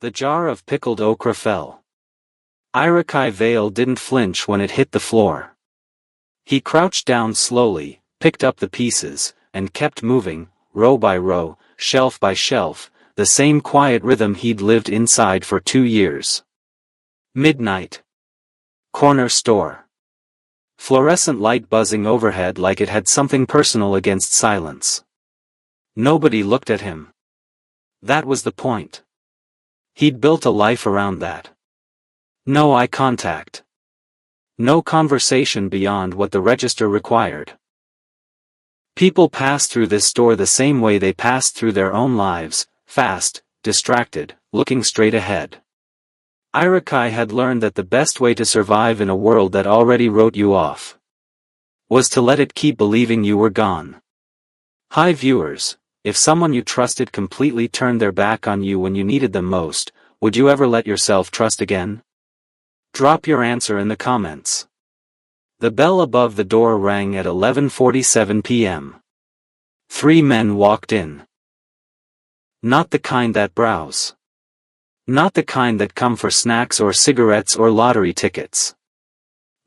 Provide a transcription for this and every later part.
The jar of pickled okra fell. Irakai Vale didn't flinch when it hit the floor. He crouched down slowly, picked up the pieces, and kept moving, row by row, shelf by shelf, the same quiet rhythm he'd lived inside for 2 years. Midnight. Corner store. Fluorescent light buzzing overhead like it had something personal against silence. Nobody looked at him. That was the point. He'd built a life around that. No eye contact. No conversation beyond what the register required. People passed through this store the same way they passed through their own lives, fast, distracted, looking straight ahead. Irakai had learned that the best way to survive in a world that already wrote you off was to let it keep believing you were gone. Hi viewers, if someone you trusted completely turned their back on you when you needed them most, would you ever let yourself trust again? Drop your answer in the comments. The bell above the door rang at 11:47 p.m. 3 men walked in. Not the kind that browse. Not the kind that come for snacks or cigarettes or lottery tickets.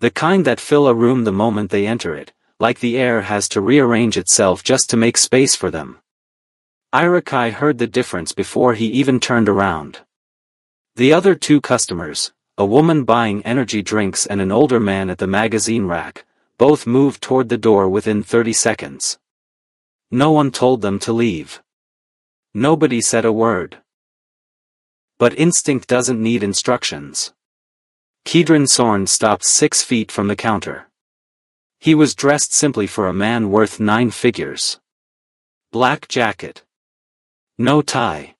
The kind that fill a room the moment they enter it, like the air has to rearrange itself just to make space for them. Irakai heard the difference before he even turned around. The other 2 customers, a woman buying energy drinks and an older man at the magazine rack, both moved toward the door within 30 seconds. No one told them to leave. Nobody said a word. But instinct doesn't need instructions. Kedron Sorn stopped 6 feet from the counter. He was dressed simply for a man worth 9 figures. Black jacket. No tie.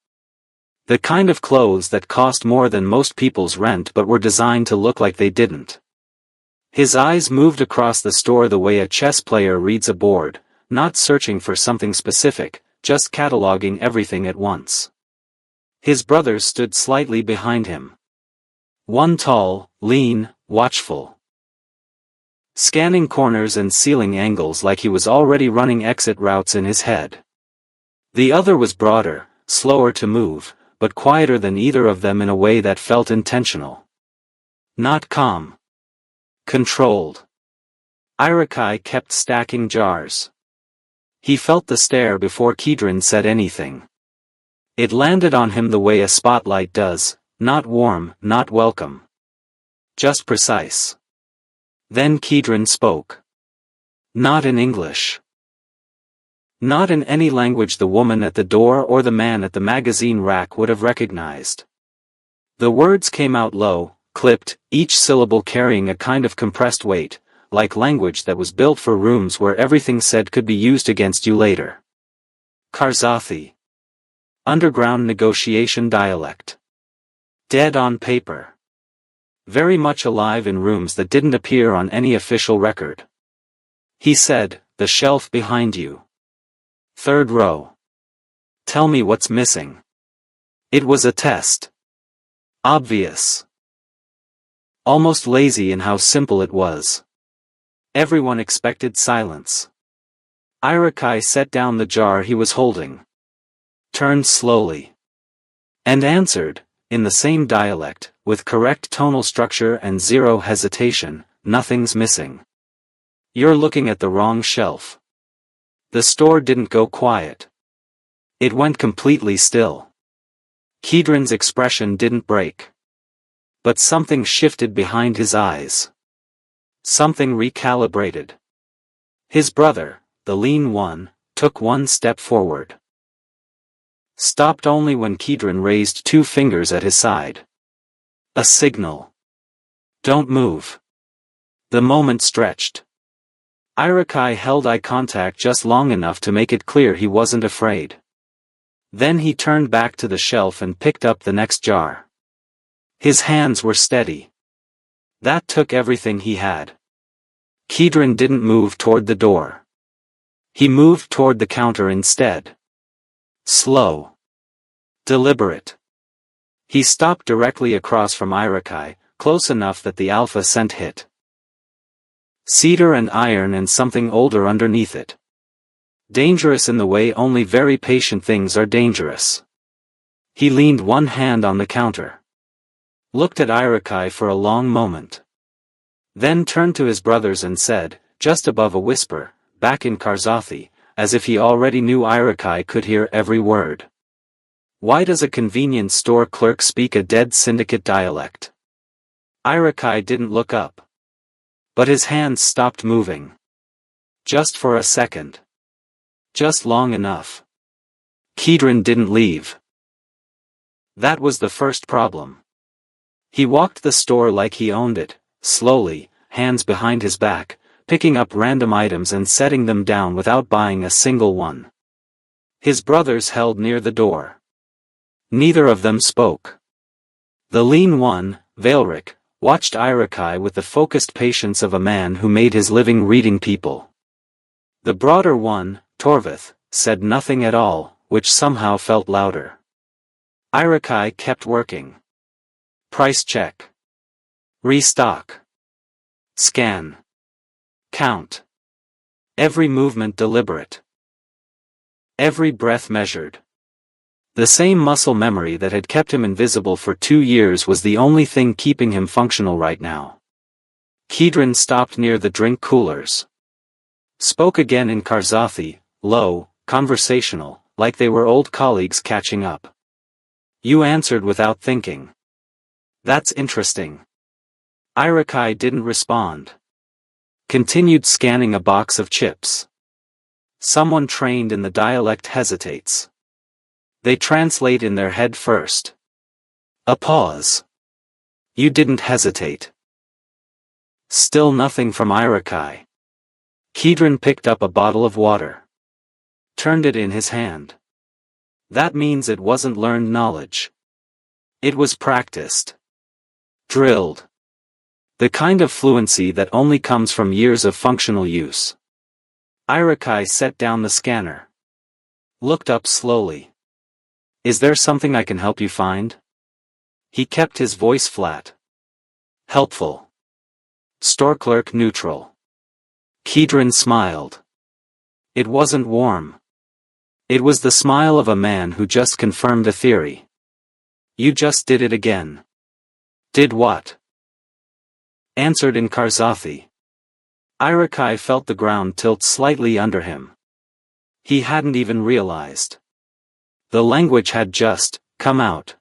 The kind of clothes that cost more than most people's rent but were designed to look like they didn't. His eyes moved across the store the way a chess player reads a board, not searching for something specific, just cataloging everything at once. His brothers stood slightly behind him. One tall, lean, watchful. Scanning corners and ceiling angles like he was already running exit routes in his head. The other was broader, slower to move, but quieter than either of them in a way that felt intentional. Not calm. Controlled. Irakai kept stacking jars. He felt the stare before Kedron said anything. It landed on him the way a spotlight does, not warm, not welcome. Just precise. Then Kedron spoke. Not in English. Not in any language the woman at the door or the man at the magazine rack would have recognized. The words came out low, clipped, each syllable carrying a kind of compressed weight, like language that was built for rooms where everything said could be used against you later. Karzathi. Underground negotiation dialect. Dead on paper. Very much alive in rooms that didn't appear on any official record. He said, the shelf behind you. 3rd row. Tell me what's missing. It was a test. Obvious. Almost lazy in how simple it was. Everyone expected silence. Irakai set down the jar he was holding. Turned slowly. And answered, in the same dialect, with correct tonal structure and zero hesitation, nothing's missing. You're looking at the wrong shelf. The store didn't go quiet. It went completely still. Kedron's expression didn't break. But something shifted behind his eyes. Something recalibrated. His brother, the lean one, took 1 step forward. Stopped only when Kedron raised 2 fingers at his side. A signal. Don't move. The moment stretched. Irakai held eye contact just long enough to make it clear he wasn't afraid. Then he turned back to the shelf and picked up the next jar. His hands were steady. That took everything he had. Kedron didn't move toward the door. He moved toward the counter instead. Slow. Deliberate. He stopped directly across from Irakai, close enough that the alpha scent hit. Cedar and iron and something older underneath it. Dangerous in the way only very patient things are dangerous. He leaned one hand on the counter. Looked at Irakai for a long moment. Then turned to his brothers and said, just above a whisper, back in Karzathi, as if he already knew Irakai could hear every word. Why does a convenience store clerk speak a dead syndicate dialect? Irakai didn't look up. But his hands stopped moving. Just for a second. Just long enough. Kedron didn't leave. That was the first problem. He walked the store like he owned it, slowly, hands behind his back, picking up random items and setting them down without buying a single one. His brothers held near the door. Neither of them spoke. The lean one, Valeric, watched Irakai with the focused patience of a man who made his living reading people. The broader one, Torvith, said nothing at all, which somehow felt louder. Irakai kept working. Price check. Restock. Scan. Count. Every movement deliberate. Every breath measured. The same muscle memory that had kept him invisible for 2 years was the only thing keeping him functional right now. Kedron stopped near the drink coolers. Spoke again in Karzathi, low, conversational, like they were old colleagues catching up. You answered without thinking. That's interesting. Irakai didn't respond. Continued scanning a box of chips. Someone trained in the dialect hesitates. They translate in their head first. A pause. You didn't hesitate. Still nothing from Irakai. Kedron picked up a bottle of water. Turned it in his hand. That means it wasn't learned knowledge. It was practiced. Drilled. The kind of fluency that only comes from years of functional use. Irakai set down the scanner. Looked up slowly. Is there something I can help you find? He kept his voice flat. Helpful. Store clerk neutral. Kedron smiled. It wasn't warm. It was the smile of a man who just confirmed a theory. You just did it again. Did what? Answered in Karzathi. Irakai felt the ground tilt slightly under him. He hadn't even realized. The language had just come out.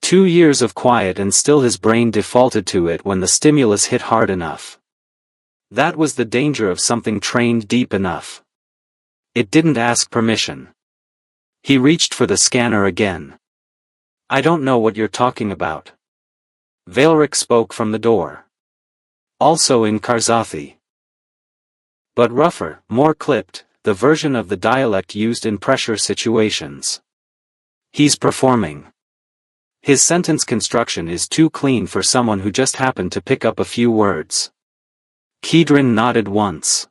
2 years of quiet and still his brain defaulted to it when the stimulus hit hard enough. That was the danger of something trained deep enough. It didn't ask permission. He reached for the scanner again. I don't know what you're talking about. Valeric spoke from the door. Also in Karzathi. But rougher, more clipped, the version of the dialect used in pressure situations. He's performing. His sentence construction is too clean for someone who just happened to pick up a few words. Kedron nodded once.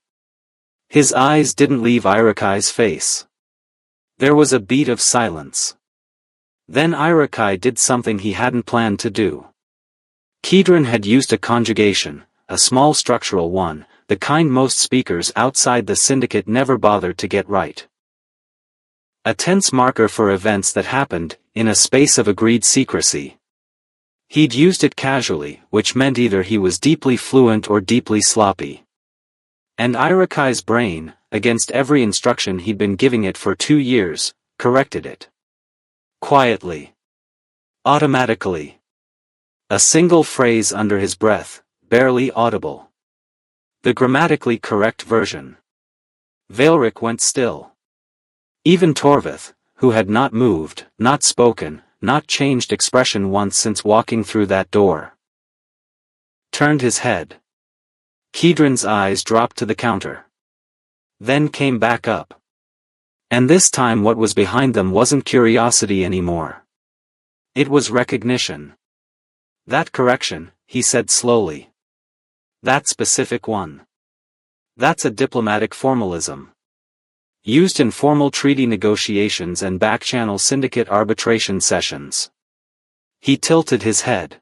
His eyes didn't leave Irakai's face. There was a beat of silence. Then Irakai did something he hadn't planned to do. Kedron had used a conjugation, a small structural one, the kind most speakers outside the syndicate never bothered to get right. A tense marker for events that happened, in a space of agreed secrecy. He'd used it casually, which meant either he was deeply fluent or deeply sloppy. And Irakai's brain, against every instruction he'd been giving it for 2 years, corrected it. Quietly. Automatically. A single phrase under his breath, barely audible. The grammatically correct version. Valeric went still. Even Torvith, who had not moved, not spoken, not changed expression once since walking through that door, turned his head. Kedron's eyes dropped to the counter. Then came back up. And this time what was behind them wasn't curiosity anymore. It was recognition. That correction, he said slowly. That specific one. That's a diplomatic formalism. Used in formal treaty negotiations and back-channel syndicate arbitration sessions. He tilted his head.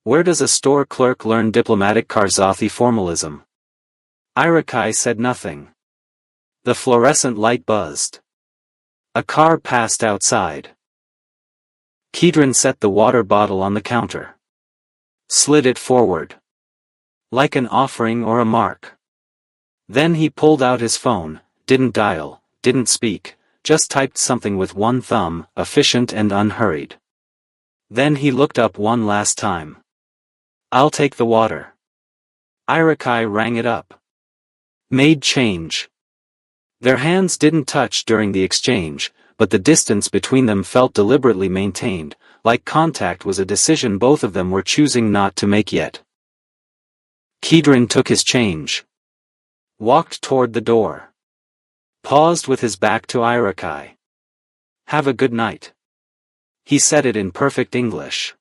Where does a store clerk learn diplomatic Karzathi formalism? Irakai said nothing. The fluorescent light buzzed. A car passed outside. Kedron set the water bottle on the counter. Slid it forward. Like an offering or a mark. Then he pulled out his phone, didn't dial, didn't speak, just typed something with one thumb, efficient and unhurried. Then he looked up one last time. "I'll take the water." Irakai rang it up. Made change. Their hands didn't touch during the exchange, but the distance between them felt deliberately maintained, like contact was a decision both of them were choosing not to make yet. Kedron took his change. Walked toward the door. Paused with his back to Irakai. "Have a good night." He said it in perfect English.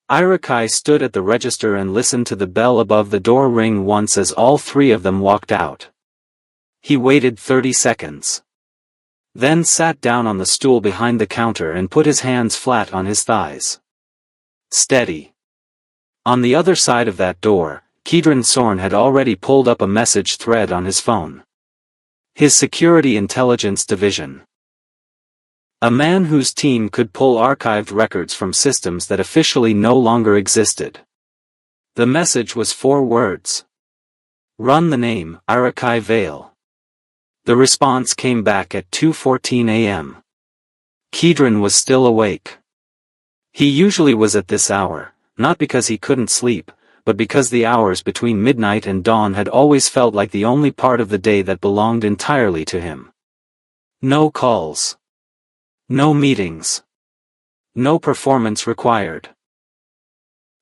Irakai stood at the register and listened to the bell above the door ring once as all three of them walked out. He waited 30 seconds. Then sat down on the stool behind the counter and put his hands flat on his thighs. Steady. On the other side of that door, Kedron Sorn had already pulled up a message thread on his phone. His Security Intelligence Division. A man whose team could pull archived records from systems that officially no longer existed. The message was 4 words. Run the name, Irakai Vale. The response came back at 2:14 a.m. Kedron was still awake. He usually was at this hour, not because he couldn't sleep, but because the hours between midnight and dawn had always felt like the only part of the day that belonged entirely to him. No calls. No meetings. No performance required.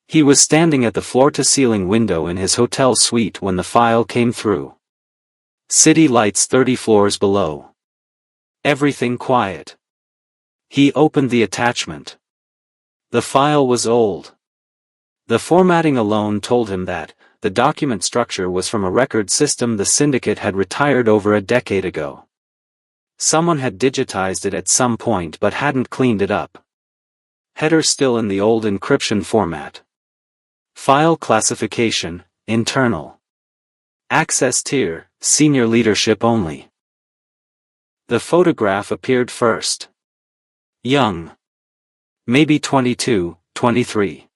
He was standing at the floor-to-ceiling window in his hotel suite when the file came through. City lights 30 floors below. Everything quiet. He opened the attachment. The file was old. The formatting alone told him that the document structure was from a record system the syndicate had retired over a decade ago. Someone had digitized it at some point but hadn't cleaned it up. Header still in the old encryption format. File classification, internal. Access tier, senior leadership only. The photograph appeared first. Young. Maybe 22, 23.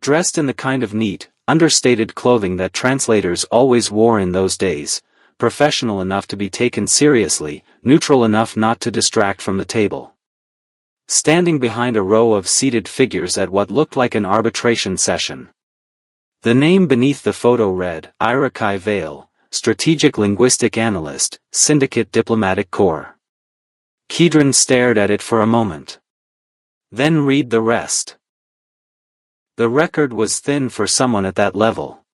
Dressed in the kind of neat, understated clothing that translators always wore in those days, professional enough to be taken seriously, neutral enough not to distract from the table. Standing behind a row of seated figures at what looked like an arbitration session. The name beneath the photo read, Irakai Vale, Strategic Linguistic Analyst, Syndicate Diplomatic Corps. Kedron stared at it for a moment. Then read the rest. The record was thin for someone at that level.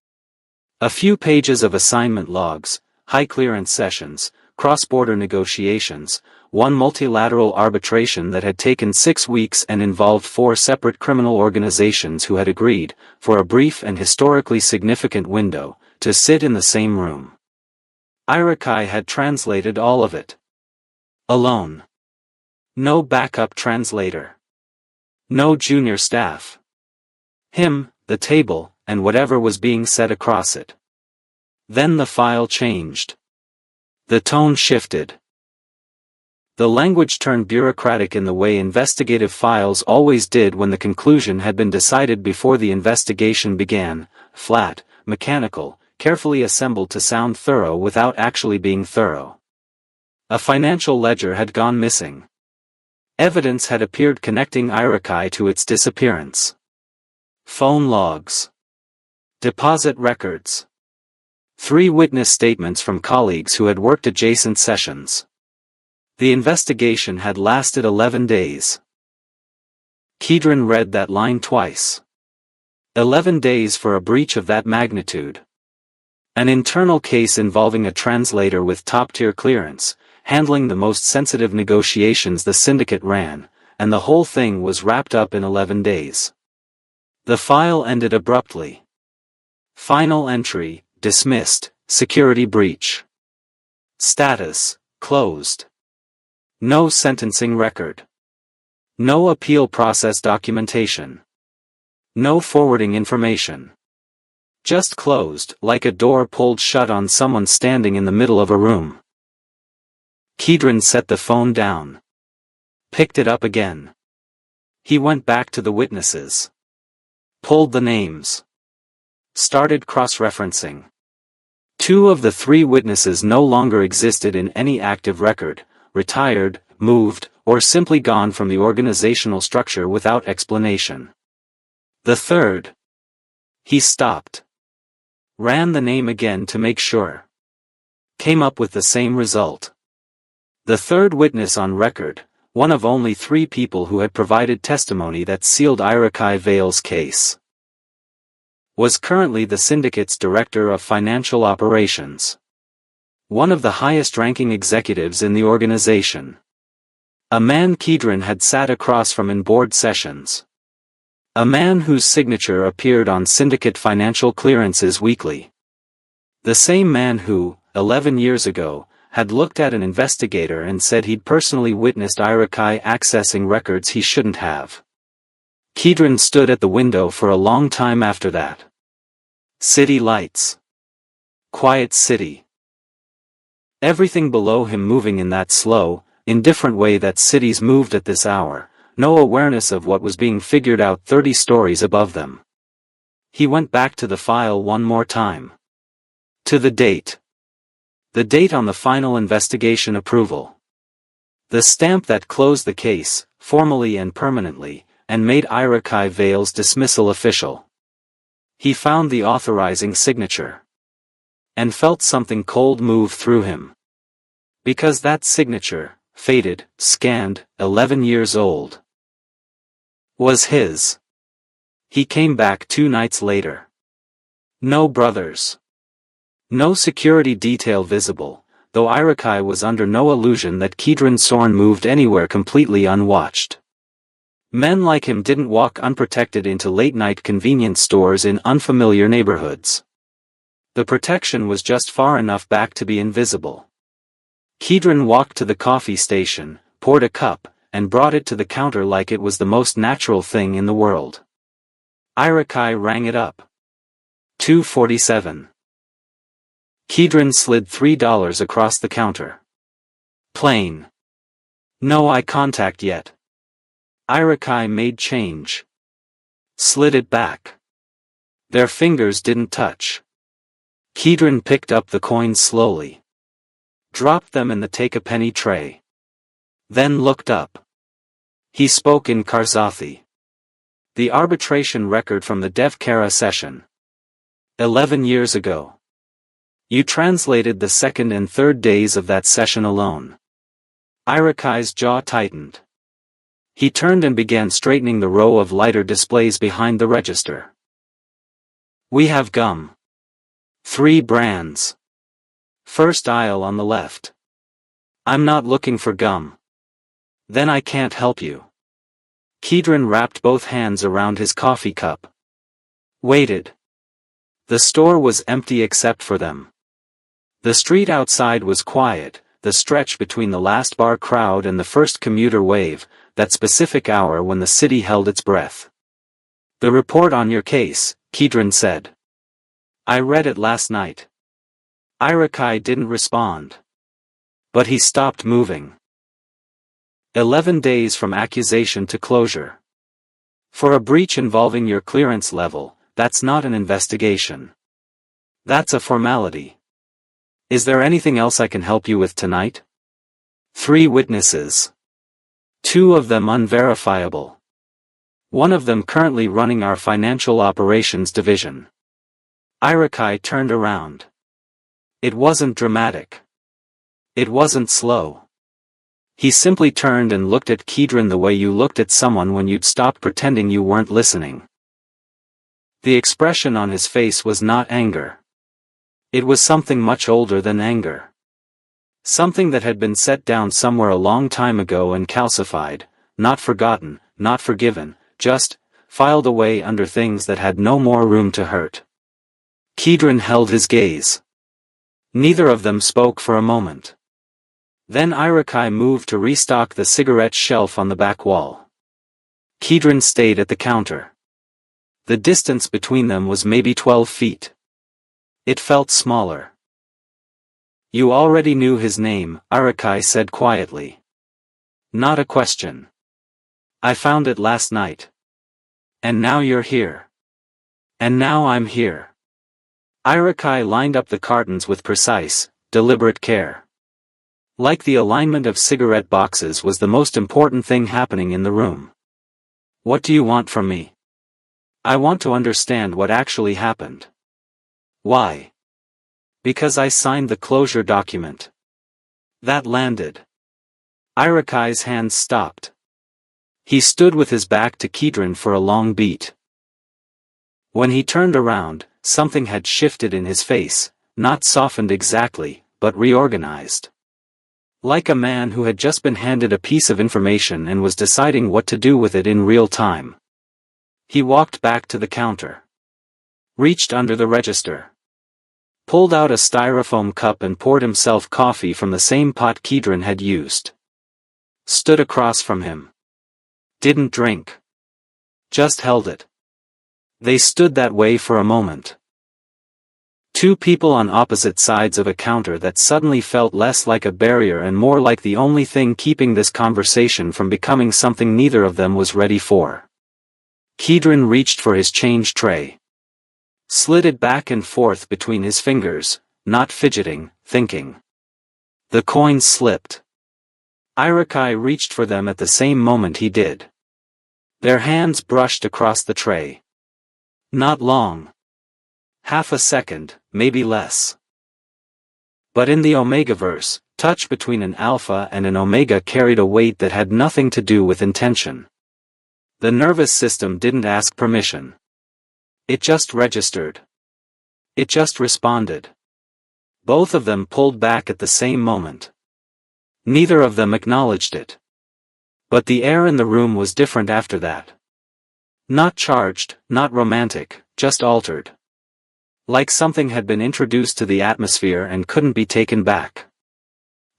A few pages of assignment logs, high-clearance sessions, cross-border negotiations, one multilateral arbitration that had taken 6 weeks and involved 4 separate criminal organizations who had agreed, for a brief and historically significant window, to sit in the same room. Irakai had translated all of it. Alone. No backup translator. No junior staff. Him, the table, and whatever was being said across it. Then the file changed. The tone shifted. The language turned bureaucratic in the way investigative files always did when the conclusion had been decided before the investigation began, flat, mechanical, carefully assembled to sound thorough without actually being thorough. A financial ledger had gone missing. Evidence had appeared connecting Irakai to its disappearance. Phone logs. Deposit records. 3 witness statements from colleagues who had worked adjacent sessions. The investigation had lasted 11 days. Kedron read that line twice. 11 days for a breach of that magnitude. An internal case involving a translator with top-tier clearance, handling the most sensitive negotiations the syndicate ran, and the whole thing was wrapped up in 11 days. The file ended abruptly. Final entry, dismissed, security breach. Status, closed. No sentencing record. No appeal process documentation. No forwarding information. Just closed, like a door pulled shut on someone standing in the middle of a room. Kedron set the phone down. Picked it up again. He went back to the witnesses. Pulled the names. Started cross-referencing. 2 of the 3 witnesses no longer existed in any active record, retired, moved, or simply gone from the organizational structure without explanation. The 3rd. He stopped. Ran the name again to make sure. Came up with the same result. The 3rd witness on record, one of only 3 people who had provided testimony that sealed Irakai Vale's case, was currently the syndicate's director of financial operations. One of the highest-ranking executives in the organization. A man Kedron had sat across from in board sessions. A man whose signature appeared on syndicate financial clearances weekly. The same man who, 11 years ago, had looked at an investigator and said he'd personally witnessed Irakai accessing records he shouldn't have. Kedron stood at the window for a long time after that. City lights. Quiet city. Everything below him moving in that slow, indifferent way that cities moved at this hour, no awareness of what was being figured out 30 stories above them. He went back to the file one more time. To the date. The date on the final investigation approval. The stamp that closed the case, formally and permanently, and made Irakai Vale's dismissal official. He found the authorizing signature. And felt something cold move through him. Because that signature, faded, scanned, 11 years old, was his. He came back 2 nights later. No brothers. No security detail visible, though Irakai was under no illusion that Kedron Sorn moved anywhere completely unwatched. Men like him didn't walk unprotected into late-night convenience stores in unfamiliar neighborhoods. The protection was just far enough back to be invisible. Kedron walked to the coffee station, poured a cup, and brought it to the counter like it was the most natural thing in the world. Irakai rang it up. 247. Kedron slid $3 across the counter. Plain. No eye contact yet. Irakai made change. Slid it back. Their fingers didn't touch. Kedron picked up the coins slowly. Dropped them in the take-a-penny tray. Then looked up. He spoke in Karzathi. The arbitration record from the Devkara session. 11 years ago. You translated the 2nd and 3rd days of that session alone. Irakai's jaw tightened. He turned and began straightening the row of lighter displays behind the register. We have gum. 3 brands. First aisle on the left. I'm not looking for gum. Then I can't help you. Kedron wrapped both hands around his coffee cup. Waited. The store was empty except for them. The street outside was quiet, the stretch between the last bar crowd and the first commuter wave, that specific hour when the city held its breath. The report on your case, Kedron said. I read it last night. Irakai didn't respond. But he stopped moving. 11 days from accusation to closure. For a breach involving your clearance level, that's not an investigation. That's a formality. Is there anything else I can help you with tonight? 3 witnesses. 2 of them unverifiable. One of them currently running our financial operations division. Irakai turned around. It wasn't dramatic. It wasn't slow. He simply turned and looked at Kedron the way you looked at someone when you'd stopped pretending you weren't listening. The expression on his face was not anger. It was something much older than anger. Something that had been set down somewhere a long time ago and calcified, not forgotten, not forgiven, just filed away under things that had no more room to hurt. Kedron held his gaze. Neither of them spoke for a moment. Then Irakai moved to restock the cigarette shelf on the back wall. Kedron stayed at the counter. The distance between them was maybe 12 feet. It felt smaller. You already knew his name, Irakai said quietly. Not a question. I found it last night. And now you're here. And now I'm here. Irakai lined up the cartons with precise, deliberate care. Like the alignment of cigarette boxes was the most important thing happening in the room. What do you want from me? I want to understand what actually happened. Why? Because I signed the closure document. That landed. Irakai's hands stopped. He stood with his back to Kidron for a long beat. When he turned around, something had shifted in his face, not softened exactly, but reorganized. Like a man who had just been handed a piece of information and was deciding what to do with it in real time. He walked back to the counter. Reached under the register. Pulled out a styrofoam cup and poured himself coffee from the same pot Kidron had used. Stood across from him. Didn't drink. Just held it. They stood that way for a moment. Two people on opposite sides of a counter that suddenly felt less like a barrier and more like the only thing keeping this conversation from becoming something neither of them was ready for. Kidron reached for his change tray. Slid it back and forth between his fingers, not fidgeting, thinking. The coins slipped. Irakai reached for them at the same moment he did. Their hands brushed across the tray. Not long. Half a second, maybe less. But in the Omegaverse, touch between an alpha and an omega carried a weight that had nothing to do with intention. The nervous system didn't ask permission. It just registered. It just responded. Both of them pulled back at the same moment. Neither of them acknowledged it. But the air in the room was different after that. Not charged, not romantic, just altered. Like something had been introduced to the atmosphere and couldn't be taken back.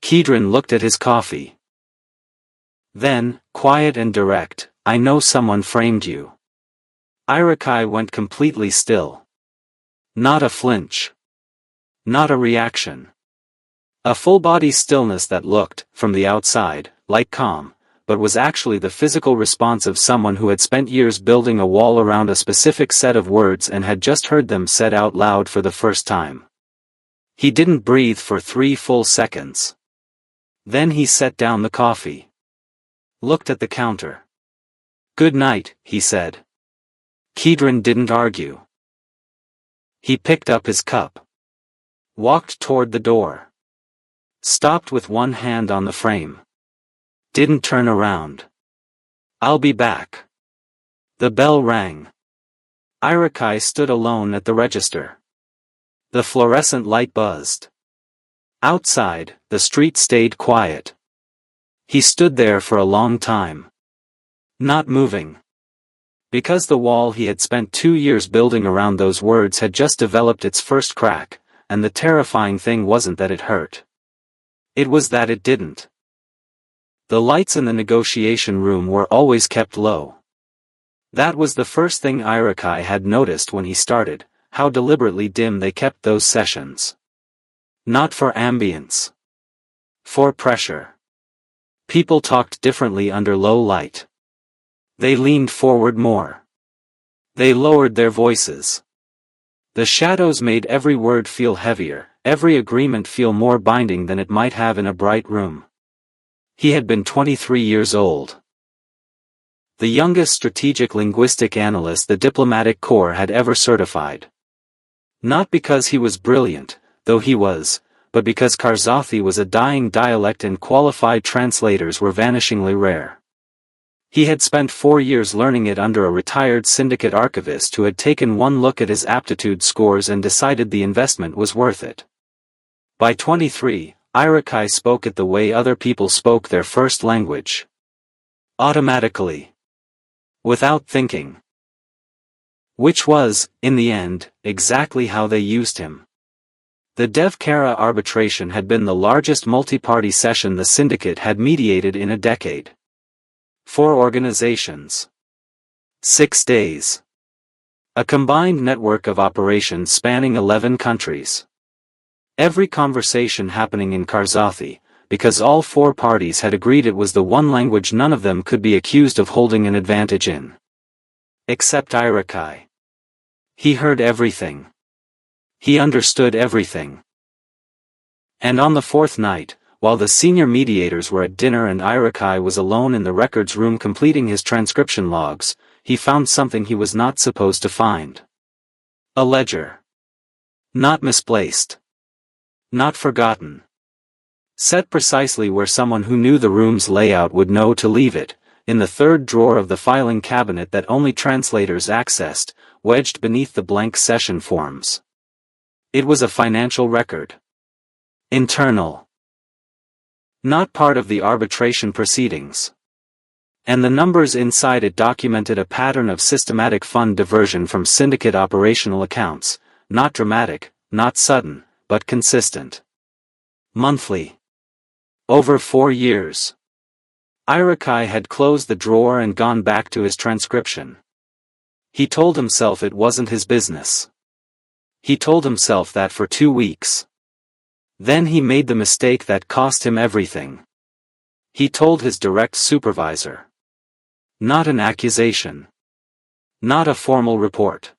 Kidron looked at his coffee. Then, quiet and direct, I know someone framed you. Irakai went completely still. Not a flinch. Not a reaction. A full-body stillness that looked, from the outside, like calm, but was actually the physical response of someone who had spent years building a wall around a specific set of words and had just heard them said out loud for the first time. He didn't breathe for 3 full seconds. Then he set down the coffee. Looked at the counter. Good night, he said. Kidron didn't argue. He picked up his cup. Walked toward the door. Stopped with one hand on the frame. Didn't turn around. I'll be back. The bell rang. Irakai stood alone at the register. The fluorescent light buzzed. Outside, the street stayed quiet. He stood there for a long time. Not moving. Because the wall he had spent 2 years building around those words had just developed its first crack, and the terrifying thing wasn't that it hurt. It was that it didn't. The lights in the negotiation room were always kept low. That was the first thing Irakai had noticed when he started, how deliberately dim they kept those sessions. Not for ambience. For pressure. People talked differently under low light. They leaned forward more. They lowered their voices. The shadows made every word feel heavier, every agreement feel more binding than it might have in a bright room. He had been 23 years old. The youngest strategic linguistic analyst the diplomatic corps had ever certified. Not because he was brilliant, though he was, but because Karzathi was a dying dialect and qualified translators were vanishingly rare. He had spent 4 years learning it under a retired syndicate archivist who had taken one look at his aptitude scores and decided the investment was worth it. By 23, Irakai spoke it the way other people spoke their first language. Automatically. Without thinking. Which was, in the end, exactly how they used him. The Devkara arbitration had been the largest multi-party session the syndicate had mediated in a decade. 4 organizations. 6 days. A combined network of operations spanning 11 countries. Every conversation happening in Karzathi, because all four parties had agreed it was the one language none of them could be accused of holding an advantage in. Except Irakai. He heard everything. He understood everything. And on the fourth night, while the senior mediators were at dinner and Irakai was alone in the records room completing his transcription logs, he found something he was not supposed to find. A ledger. Not misplaced. Not forgotten. Set precisely where someone who knew the room's layout would know to leave it, in the third drawer of the filing cabinet that only translators accessed, wedged beneath the blank session forms. It was a financial record. Internal. Not part of the arbitration proceedings. And the numbers inside it documented a pattern of systematic fund diversion from syndicate operational accounts, not dramatic, not sudden, but consistent. Monthly. Over 4 years. Irakai had closed the drawer and gone back to his transcription. He told himself it wasn't his business. He told himself that for 2 weeks. Then he made the mistake that cost him everything. He told his direct supervisor. Not an accusation. Not a formal report.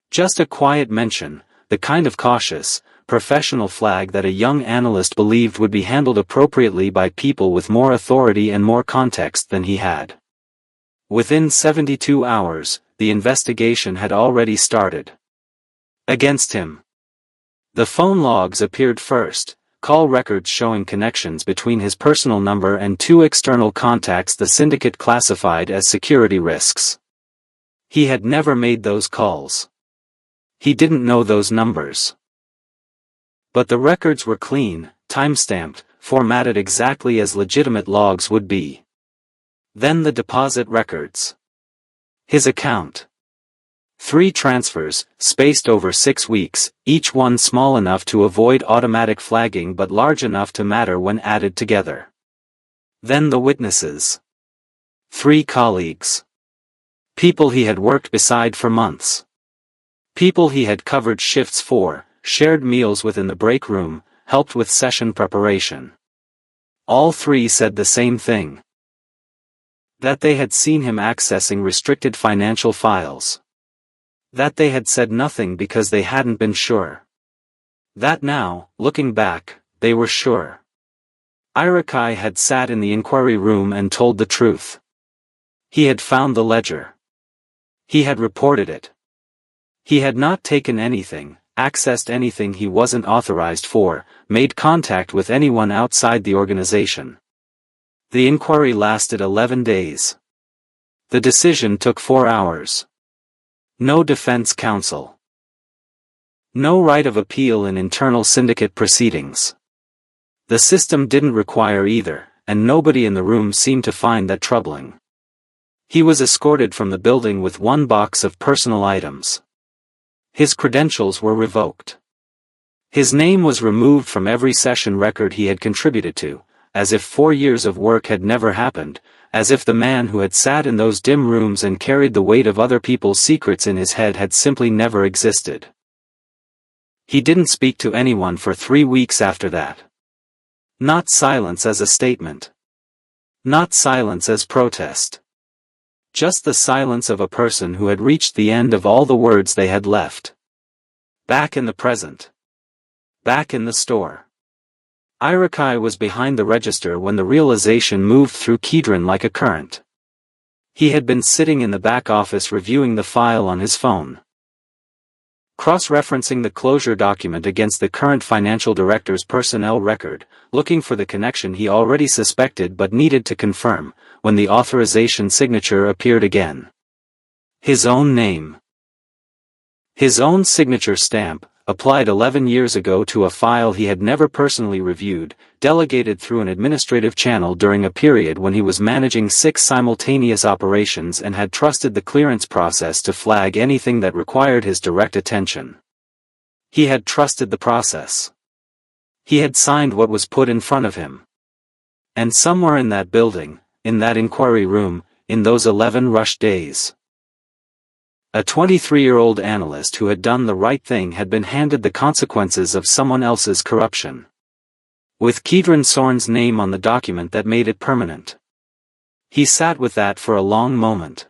Just a quiet mention, the kind of cautious, professional flag that a young analyst believed would be handled appropriately by people with more authority and more context than he had. Within 72 hours, the investigation had already started. Against him. The phone logs appeared first, call records showing connections between his personal number and 2 external contacts the syndicate classified as security risks. He had never made those calls. He didn't know those numbers. But the records were clean, time-stamped, formatted exactly as legitimate logs would be. Then the deposit records. His account. 3 transfers, spaced over 6 weeks, each one small enough to avoid automatic flagging but large enough to matter when added together. Then the witnesses. 3 colleagues. People he had worked beside for months. People he had covered shifts for, shared meals with in the break room, helped with session preparation. All 3 said the same thing. That they had seen him accessing restricted financial files. That they had said nothing because they hadn't been sure. That now, looking back, they were sure. Irakai had sat in the inquiry room and told the truth. He had found the ledger. He had reported it. He had not taken anything, accessed anything he wasn't authorized for, made contact with anyone outside the organization. The inquiry lasted 11 days. The decision took 4 hours. No defense counsel. No right of appeal in internal syndicate proceedings. The system didn't require either, and nobody in the room seemed to find that troubling. He was escorted from the building with 1 box of personal items. His credentials were revoked. His name was removed from every session record he had contributed to, as if 4 years of work had never happened, as if the man who had sat in those dim rooms and carried the weight of other people's secrets in his head had simply never existed. He didn't speak to anyone for 3 weeks after that. Not silence as a statement. Not silence as protest. Just the silence of a person who had reached the end of all the words they had left. Back in the present. Back in the store. Irakai was behind the register when the realization moved through Kedron like a current. He had been sitting in the back office reviewing the file on his phone. Cross-referencing the closure document against the current financial director's personnel record, looking for the connection he already suspected but needed to confirm, when the authorization signature appeared again. His own name. His own signature stamp, applied 11 years ago to a file he had never personally reviewed, delegated through an administrative channel during a period when he was managing 6 simultaneous operations and had trusted the clearance process to flag anything that required his direct attention. He had trusted the process. He had signed what was put in front of him. And somewhere in that building, in that inquiry room, in those 11 rushed days, a 23-year-old analyst who had done the right thing had been handed the consequences of someone else's corruption. with Kedron Sorn's name on the document that made it permanent. He sat with that for a long moment.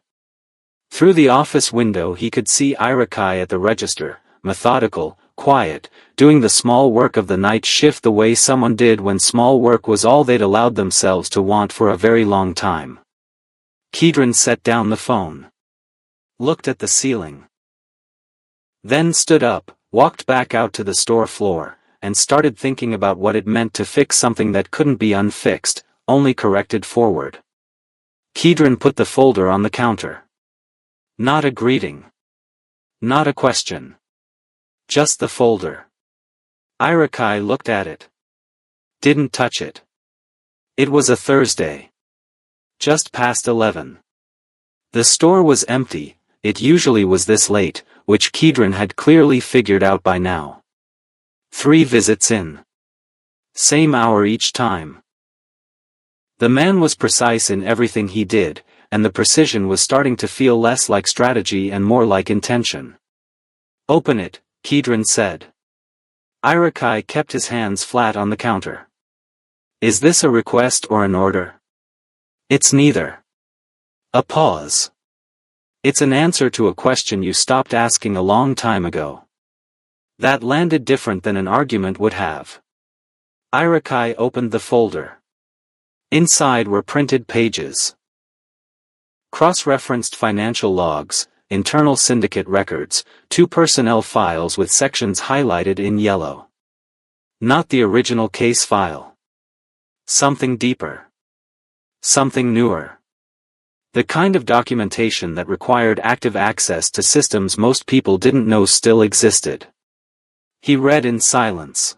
Through the office window he could see Irakai at the register, methodical, quiet, doing the small work of the night shift the way someone did when small work was all they'd allowed themselves to want for a very long time. Kedron set down the phone. Looked at the ceiling. Then stood up, walked back out to the store floor, and started thinking about what it meant to fix something that couldn't be unfixed, only corrected forward. Kedron put the folder on the counter. Not a greeting. Not a question. Just the folder. Irakai looked at it. Didn't touch it. It was a Thursday. Just past 11. The store was empty. It usually was this late, which Kedron had clearly figured out by now. 3 visits in. Same hour each time. The man was precise in everything he did, and the precision was starting to feel less like strategy and more like intention. Open it, Kedron said. Irakai kept his hands flat on the counter. Is this a request or an order? It's neither. A pause. It's an answer to a question you stopped asking a long time ago. That landed different than an argument would have. Irakai opened the folder. Inside were printed pages. Cross-referenced financial logs, internal syndicate records, 2 personnel files with sections highlighted in yellow. Not the original case file. Something deeper. Something newer. The kind of documentation that required active access to systems most people didn't know still existed. He read in silence.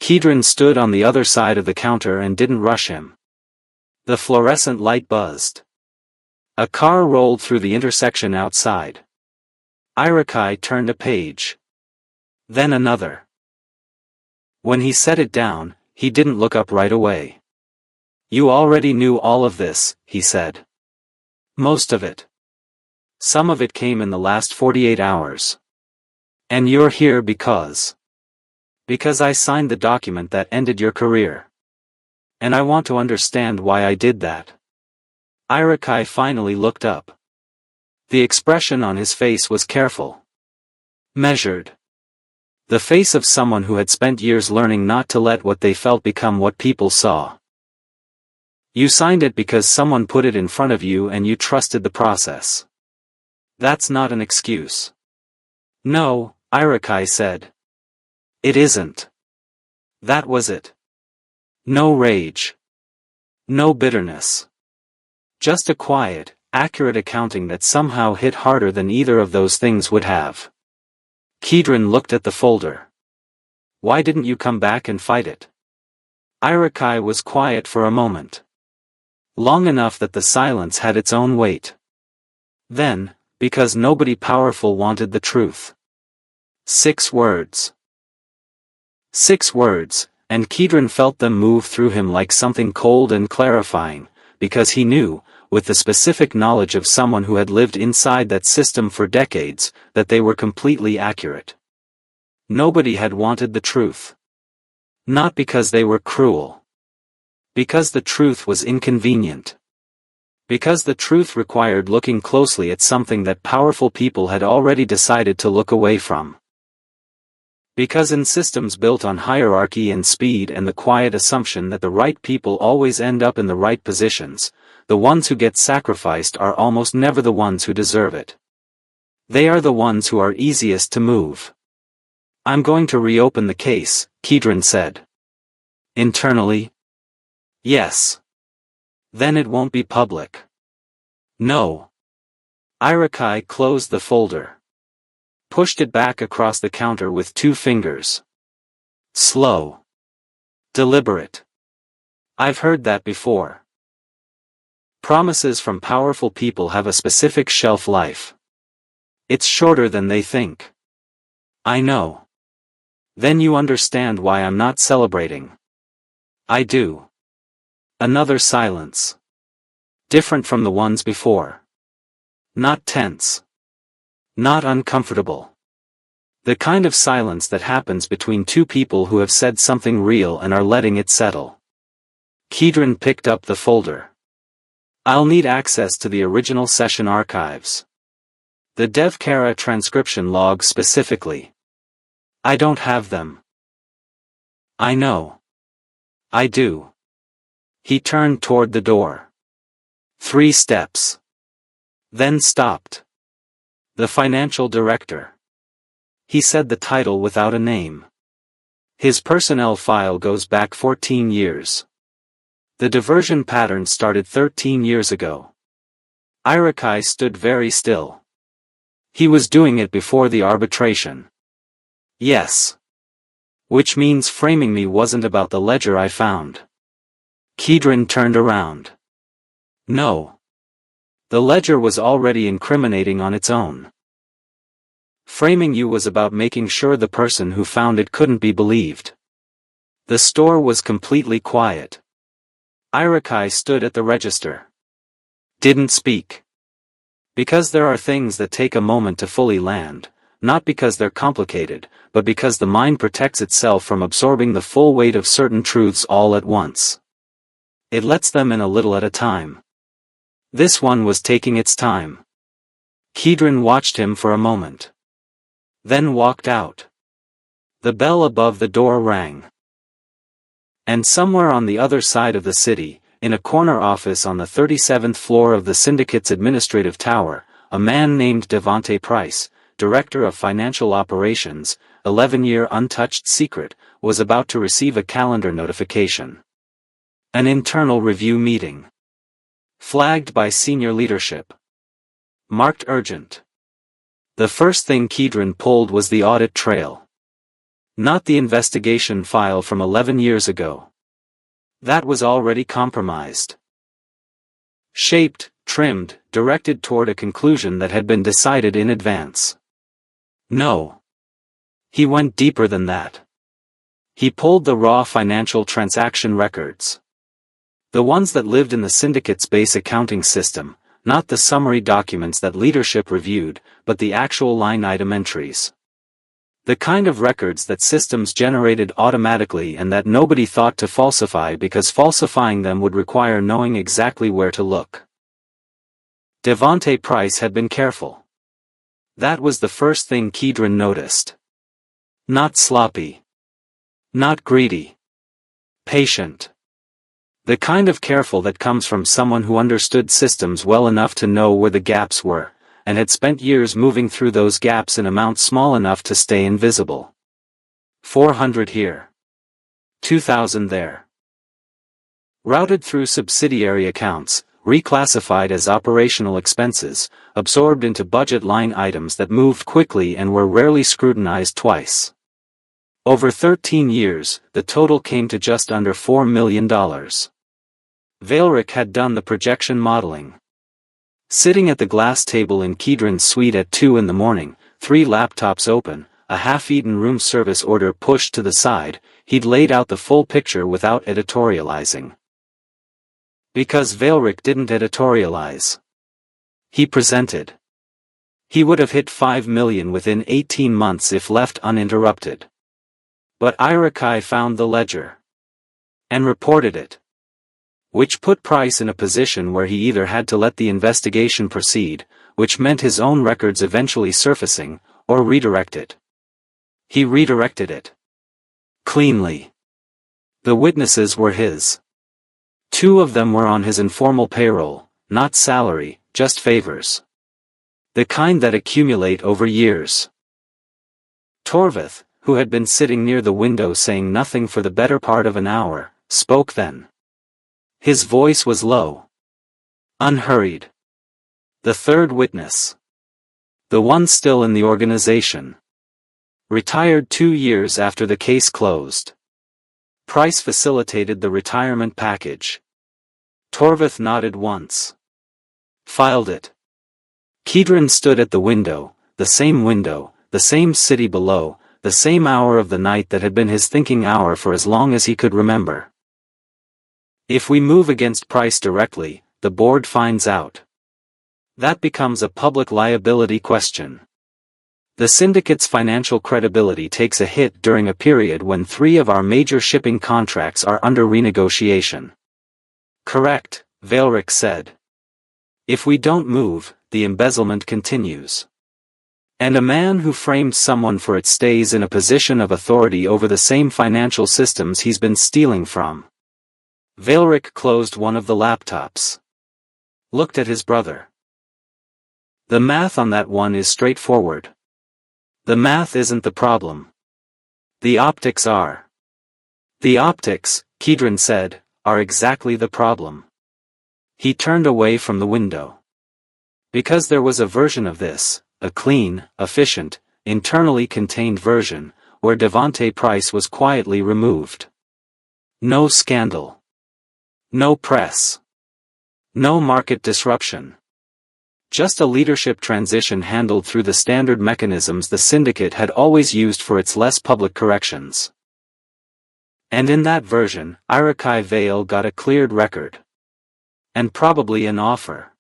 Kedron stood on the other side of the counter and didn't rush him. The fluorescent light buzzed. A car rolled through the intersection outside. Irakai turned a page. Then another. When he set it down, he didn't look up right away. You already knew all of this, he said. Most of it. Some of it came in the last 48 hours. And you're here because I signed the document that ended your career. And I want to understand why I did that. Irakai finally looked up. The expression on his face was careful. Measured. The face of someone who had spent years learning not to let what they felt become what people saw. You signed it because someone put it in front of you and you trusted the process. That's not an excuse. No, Irakai said. It isn't. That was it. No rage. No bitterness. Just a quiet, accurate accounting that somehow hit harder than either of those things would have. Kedron looked at the folder. Why didn't you come back and fight it? Irakai was quiet for a moment. Long enough that the silence had its own weight. Then, because nobody powerful wanted the truth. 6 words. 6 words, and Kedron felt them move through him like something cold and clarifying, because he knew, with the specific knowledge of someone who had lived inside that system for decades, that they were completely accurate. Nobody had wanted the truth. Not because they were cruel. Because the truth was inconvenient. Because the truth required looking closely at something that powerful people had already decided to look away from. Because in systems built on hierarchy and speed and the quiet assumption that the right people always end up in the right positions, the ones who get sacrificed are almost never the ones who deserve it. They are the ones who are easiest to move. I'm going to reopen the case, Kedron said. Internally? Yes. Then it won't be public. No. Irakai closed the folder. Pushed it back across the counter with 2 fingers. Slow. Deliberate. I've heard that before. Promises from powerful people have a specific shelf life. It's shorter than they think. I know. Then you understand why I'm not celebrating. I do. Another silence. Different from the ones before. Not tense. Not uncomfortable. The kind of silence that happens between two people who have said something real and are letting it settle. Kedron picked up the folder. I'll need access to the original session archives. The DevCara transcription logs specifically. I don't have them. I know. I do. He turned toward the door. 3 steps. Then stopped. The financial director. He said the title without a name. His personnel file goes back 14 years. The diversion pattern started 13 years ago. Irakai stood very still. He was doing it before the arbitration. Yes. Which means framing me wasn't about the ledger I found. Kedron turned around. No. The ledger was already incriminating on its own. Framing you was about making sure the person who found it couldn't be believed. The store was completely quiet. Irakai stood at the register. Didn't speak. Because there are things that take a moment to fully land, not because they're complicated, but because the mind protects itself from absorbing the full weight of certain truths all at once. It lets them in a little at a time. This one was taking its time. Kedron watched him for a moment. Then walked out. The bell above the door rang. And somewhere on the other side of the city, in a corner office on the 37th floor of the syndicate's administrative tower, a man named Devonte Price, director of financial operations, 11-year untouched secret, was about to receive a calendar notification. An internal review meeting. Flagged by senior leadership. Marked urgent. The first thing Kedron pulled was the audit trail. Not the investigation file from 11 years ago. That was already compromised. Shaped, trimmed, directed toward a conclusion that had been decided in advance. No. He went deeper than that. He pulled the raw financial transaction records. The ones that lived in the syndicate's base accounting system, not the summary documents that leadership reviewed, but the actual line item entries. The kind of records that systems generated automatically and that nobody thought to falsify because falsifying them would require knowing exactly where to look. Devonte Price had been careful. That was the first thing Kedron noticed. Not sloppy. Not greedy. Patient. The kind of careful that comes from someone who understood systems well enough to know where the gaps were, and had spent years moving through those gaps in amounts small enough to stay invisible. 400 here. 2,000 there. Routed through subsidiary accounts, reclassified as operational expenses, absorbed into budget line items that moved quickly and were rarely scrutinized twice. Over 13 years, the total came to just under $4 million. Vailric had done the projection modeling. Sitting at the glass table in Kedron's suite at 2 in the morning, 3 laptops open, a half-eaten room service order pushed to the side, he'd laid out the full picture without editorializing. Because Vailric didn't editorialize. He presented. He would have hit $5 million within 18 months if left uninterrupted. But Irakai found the ledger. And reported it. Which put Price in a position where he either had to let the investigation proceed, which meant his own records eventually surfacing, or redirect it. He redirected it. Cleanly. The witnesses were his. 2 of them were on his informal payroll, not salary, just favors. The kind that accumulate over years. Torvith, who had been sitting near the window saying nothing for the better part of an hour, spoke then. His voice was low. Unhurried. The third witness. The one still in the organization. Retired 2 years after the case closed. Price facilitated the retirement package. Torvith nodded once. Filed it. Kedron stood at the window, the same city below, the same hour of the night that had been his thinking hour for as long as he could remember. If we move against Price directly, the board finds out. That becomes a public liability question. The syndicate's financial credibility takes a hit during a period when 3 of our major shipping contracts are under renegotiation. Correct, Vailric said. If we don't move, the embezzlement continues. And a man who framed someone for it stays in a position of authority over the same financial systems he's been stealing from. Vailric closed one of the laptops. Looked at his brother. The math on that one is straightforward. The math isn't the problem. The optics are. The optics, Kedron said, are exactly the problem. He turned away from the window. Because there was a version of this, a clean, efficient, internally contained version, where Devonte Price was quietly removed. No scandal. No press. No market disruption. Just a leadership transition handled through the standard mechanisms the syndicate had always used for its less public corrections. And in that version, Irakai Vale got a cleared record. And probably an offer.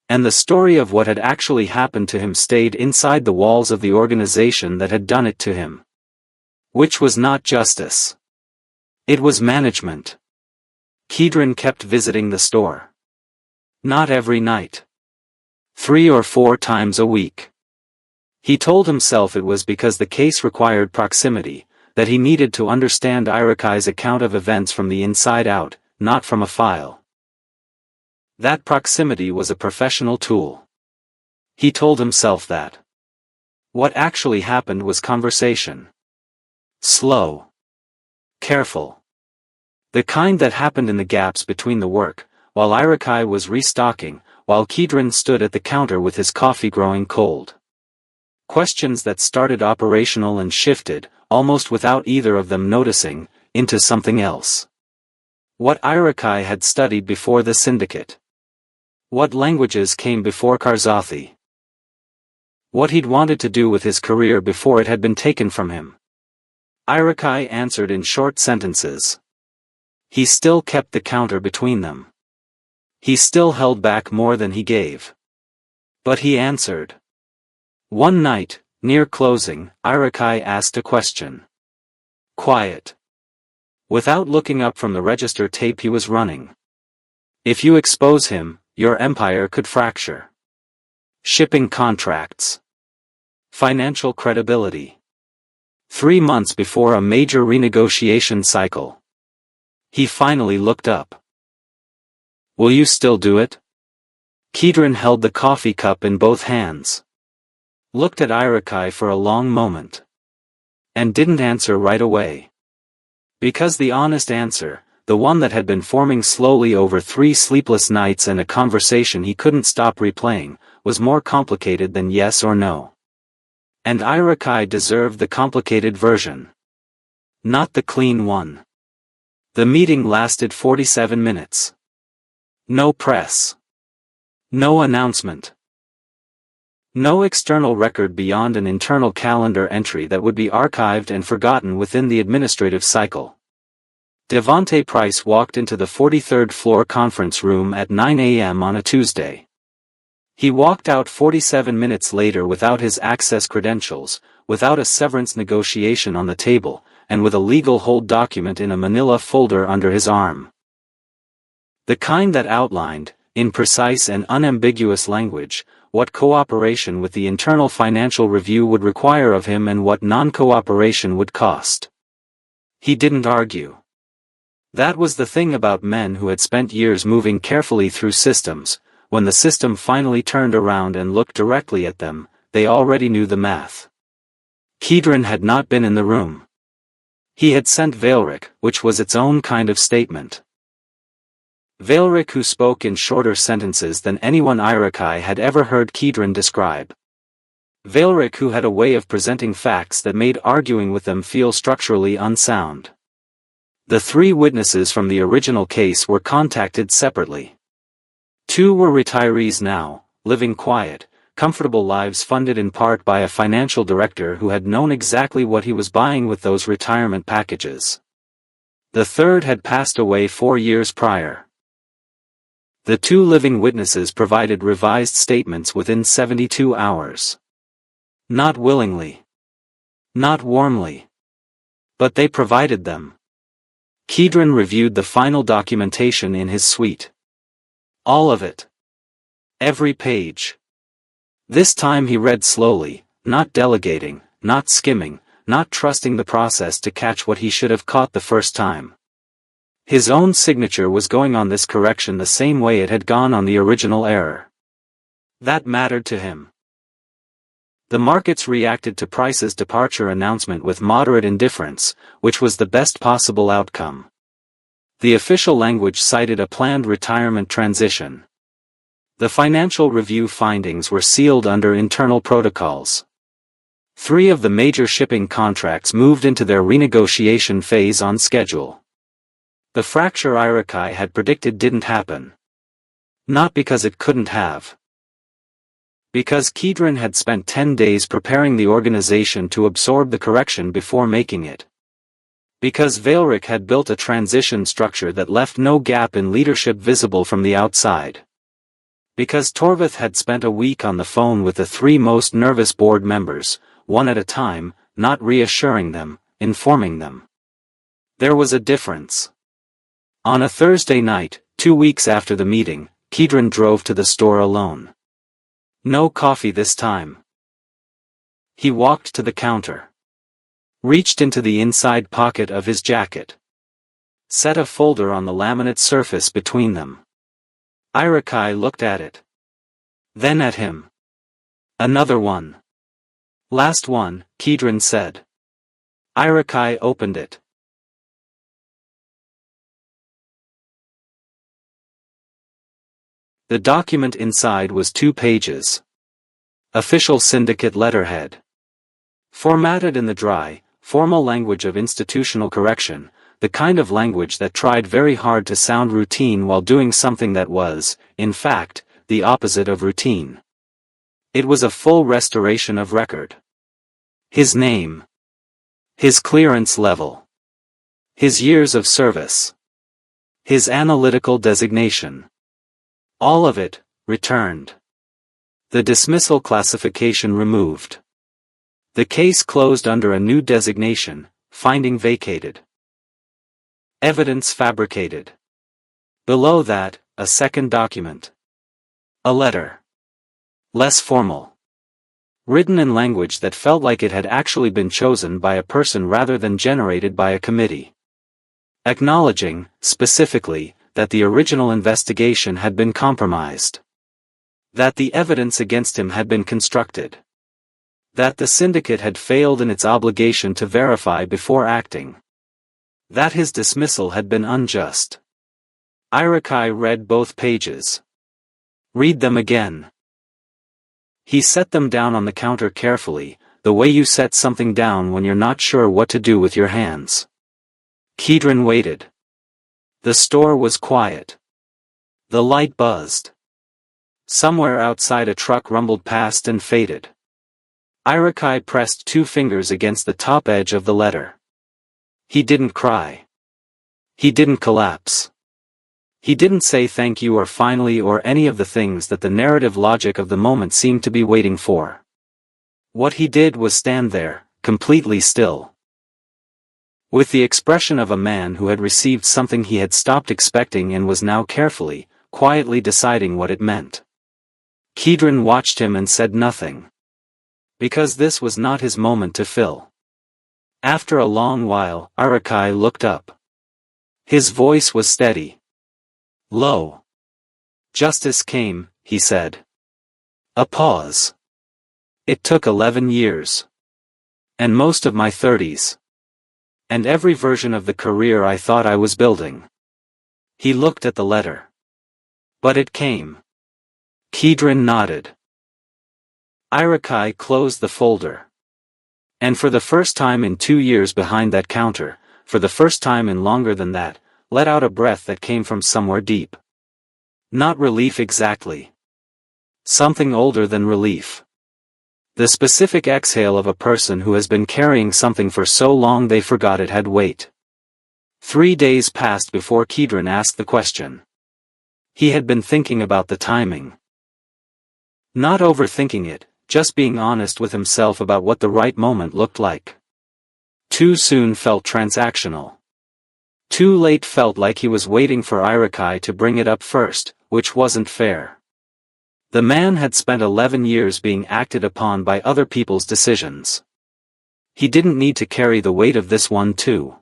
And the story of what had actually happened to him stayed inside the walls of the organization that had done it to him. Which was not justice. It was management. Kedron kept visiting the store. Not every night. 3 or 4 times a week. He told himself it was because the case required proximity, that he needed to understand Irakai's account of events from the inside out, not from a file. That proximity was a professional tool. He told himself that. What actually happened was conversation. Slow. Careful. The kind that happened in the gaps between the work, while Irakai was restocking, while Kedron stood at the counter with his coffee growing cold. Questions that started operational and shifted, almost without either of them noticing, into something else. What Irakai had studied before the syndicate. What languages came before Karzathi. What he'd wanted to do with his career before it had been taken from him. Irakai answered in short sentences. He still kept the counter between them. He still held back more than he gave. But he answered. One night, near closing, Irakai asked a question. Quiet. Without looking up from the register tape he was running. If you expose him, your empire could fracture. Shipping contracts. Financial credibility. 3 months before a major renegotiation cycle. He finally looked up. Will you still do it? Kedron held the coffee cup in both hands. Looked at Irakai for a long moment. And didn't answer right away. Because the honest answer, the one that had been forming slowly over 3 sleepless nights and a conversation he couldn't stop replaying, was more complicated than yes or no. And Irakai deserved the complicated version. Not the clean one. The meeting lasted 47 minutes. No press. No announcement. No external record beyond an internal calendar entry that would be archived and forgotten within the administrative cycle. Devonte Price walked into the 43rd floor conference room at 9 a.m. on a Tuesday. He walked out 47 minutes later without his access credentials, without a severance negotiation on the table, and with a legal hold document in a manila folder under his arm. The kind that outlined, in precise and unambiguous language, what cooperation with the internal financial review would require of him and what non-cooperation would cost. He didn't argue. That was the thing about men who had spent years moving carefully through systems. When the system finally turned around and looked directly at them, they already knew the math. Kedron had not been in the room. He had sent Vailric, which was its own kind of statement. Vailric, who spoke in shorter sentences than anyone Irakai had ever heard Kedron describe. Vailric, who had a way of presenting facts that made arguing with them feel structurally unsound. The 3 witnesses from the original case were contacted separately. 2 were retirees now, living quiet, comfortable lives funded in part by a financial director who had known exactly what he was buying with those retirement packages. The 3rd had passed away 4 years prior. The 2 living witnesses provided revised statements within 72 hours. Not willingly. Not warmly. But they provided them. Kedron reviewed the final documentation in his suite. All of it. Every page. This time he read slowly, not delegating, not skimming, not trusting the process to catch what he should have caught the first time. His own signature was going on this correction the same way it had gone on the original error. That mattered to him. The markets reacted to Price's departure announcement with moderate indifference, which was the best possible outcome. The official language cited a planned retirement transition. The financial review findings were sealed under internal protocols. 3 of the major shipping contracts moved into their renegotiation phase on schedule. The fracture Irakai had predicted didn't happen. Not because it couldn't have. Because Kedron had spent 10 days preparing the organization to absorb the correction before making it. Because Veilrik had built a transition structure that left no gap in leadership visible from the outside. Because Torvith had spent a week on the phone with the 3 most nervous board members, one at a time, not reassuring them, informing them. There was a difference. On a Thursday night, 2 weeks after the meeting, Kedron drove to the store alone. No coffee this time. He walked to the counter. Reached into the inside pocket of his jacket. Set a folder on the laminate surface between them. Irakai looked at it. Then at him. Another one. Last one, Kedron said. Irakai opened it. The document inside was 2 pages. Official syndicate letterhead. Formatted in the dry, formal language of institutional correction, the kind of language that tried very hard to sound routine while doing something that was, in fact, the opposite of routine. It was a full restoration of record. His name. His clearance level. His years of service. His analytical designation. All of it, returned. The dismissal classification removed. The case closed under a new designation, finding vacated. Evidence fabricated. Below that, a second document. A letter. Less formal. Written in language that felt like it had actually been chosen by a person rather than generated by a committee. Acknowledging, specifically, that the original investigation had been compromised. That the evidence against him had been constructed. That the syndicate had failed in its obligation to verify before acting. That his dismissal had been unjust. Irakai read both pages. Read them again. He set them down on the counter carefully, the way you set something down when you're not sure what to do with your hands. Kedron waited. The store was quiet. The light buzzed. Somewhere outside a truck rumbled past and faded. Irakai pressed 2 fingers against the top edge of the letter. He didn't cry. He didn't collapse. He didn't say thank you or finally or any of the things that the narrative logic of the moment seemed to be waiting for. What he did was stand there, completely still. With the expression of a man who had received something he had stopped expecting and was now carefully, quietly deciding what it meant. Kedron watched him and said nothing. Because this was not his moment to fill. After a long while, Irakai looked up. His voice was steady. Low. Justice came, he said. A pause. It took 11 years. And most of my 30s. And every version of the career I thought I was building. He looked at the letter. But it came. Kedron nodded. Irakai closed the folder. And for the first time in 2 years behind that counter, for the first time in longer than that, let out a breath that came from somewhere deep. Not relief exactly. Something older than relief. The specific exhale of a person who has been carrying something for so long they forgot it had weight. 3 days passed before Kedron asked the question. He had been thinking about the timing. Not overthinking it, just being honest with himself about what the right moment looked like. Too soon felt transactional. Too late felt like he was waiting for Irakai to bring it up first, which wasn't fair. The man had spent 11 years being acted upon by other people's decisions. He didn't need to carry the weight of this one too.